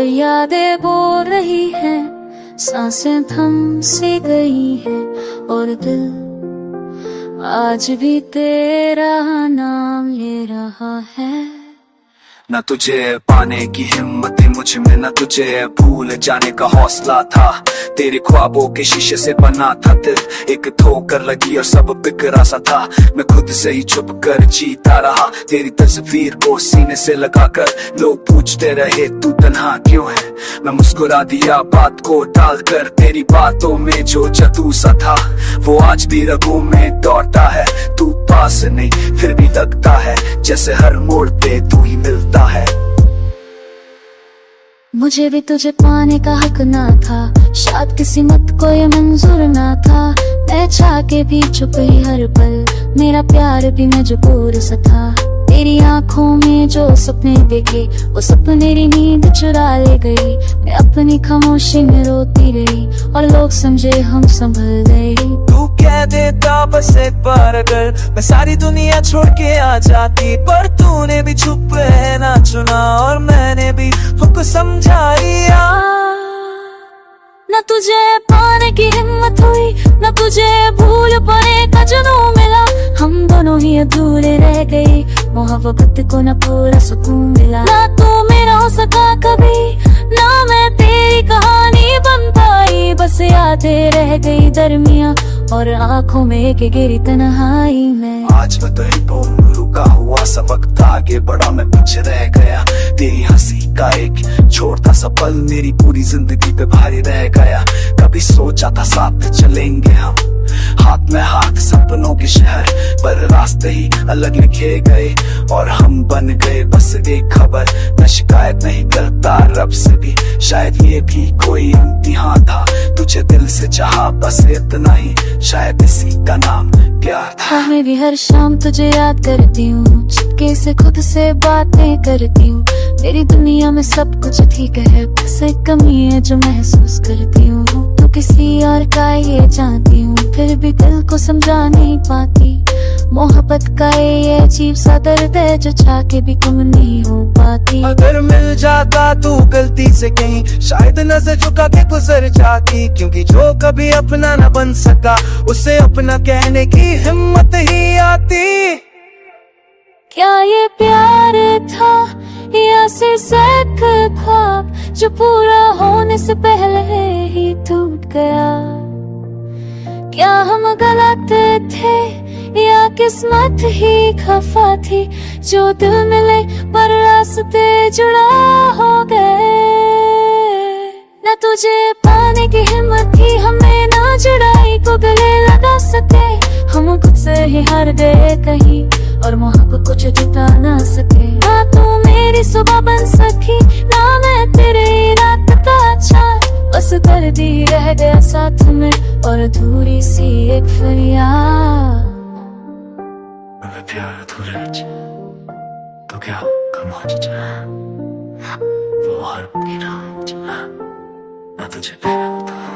यादें बोल रही हैं, सांसें थम सी गई हैं, और दिल आज भी तेरा नाम ले रहा है। न तुझे पाने की हिम्मत थी मुझ में, न तुझे भूल जाने का हौसला था। तेरे ख्वाबों के शीशे से बना था दिल, एक ठोकर लगी और सब बिखरा सा था। मैं खुद से ही छुप कर जीता रहा, तेरी तस्वीर को सीने से लगाकर। लोग पूछते रहे तू तन्हा क्यों है, मैं मुस्कुरा दिया बात को टालकर। तेरी बातों में जो जादू सा था वो आज भी रगों में दौड़ता है। तू पास नहीं फिर भी लगता है जैसे हर मोड़ पे तू ही मिलता है। मुझे भी तुझे पाने का हक ना था, शायद किस्मत को ये मंजूर ना था। मैं चाह के भी छुप गई हर पल, मेरा प्यार भी मजबूर सा था। तेरी आंखों में जो सपने देखे वो सपने मेरी नींद चुरा ले गई। मैं अपनी खामोशी में रोती रही और लोग समझे हम संभल गए। तू कह देता बस एक बार अगर मैं सारी दुनिया छोड़ के आ जाती, पर तूने भी चुप रहना चुना और मैंने भी खुद को समझा लिया। न तुझे पाने की हिम्मत हुई, न तुझे भूल पाने का जुनून मिला। हम दोनों ही अधूरे रह गए, मोहब्बत को न पूरा सुकून मिला। ना तू मेरा हो सका कभी, ना मैं तेरी कहानी बन पाई। बस यादें रह गई दरमिया और आंखों में एक गिरी तन्हाई में। आज मैं तो ही बोल रुका हुआ सा वक्त आगे बढ़ा, मैं पीछे रह गया। तेरी हंसी का एक छोटा सा पल मेरी पूरी जिंदगी पे भारी रह गया। कभी सोचा था साथ चलेंगे हम, हाथ में हाथ सपनों के शहर, पर रास्ते ही अलग लिखे गए और हम बन गए बस एक खबर। मैं शिकायत नहीं करता रब से भी, शायद ये भी कोई इम्तिहान था। तुझे दिल से चाहा बस इतना ही, शायद इसी का नाम प्यार था। मैं भी हर शाम तुझे याद करती हूँ, चुपके से खुद से बातें करती हूँ। मेरी दुनिया में सब कुछ ठीक है, बस एक कमी है जो महसूस करती हूँ। तू किसी और का ये जानती हूँ, फिर भी दिल को समझा नहीं पाती। मोहब्बत का ये अजीब सा दर्द है जो चाह के भी कम नहीं हो पाती। अगर मिल जाता तू गलती से कहीं, शायद नजर झुका के गुजर जाती। क्योंकि जो कभी अपना न बन सका उसे अपना कहने की हिम्मत ही आती। क्या ये प्यार था या सिर्फ एक ख्वाब जो पूरा होने से पहले ही टूट गया? क्या हम गलत थे या किस्मत ही खफा थी, जो दिल मिले पर रास्ते जुड़ा हो गए। न तुझे पाने की हिम्मत थी हमें, ना जुड़ाई को गले लगा सके। हम खुद से ही हार गए कहीं और मोहब्बत कुछ जुटा ना सके। ना तू मेरी सुबह बन सकी, ना मैं तेरे रात का चाँद। बस दर्दी रह गया साथ में और अधूरी सी एक फरियाद। अगर प्यार अधूरा तो क्या कम हो जाए वो हर पीना ना तुझे प्यार होता।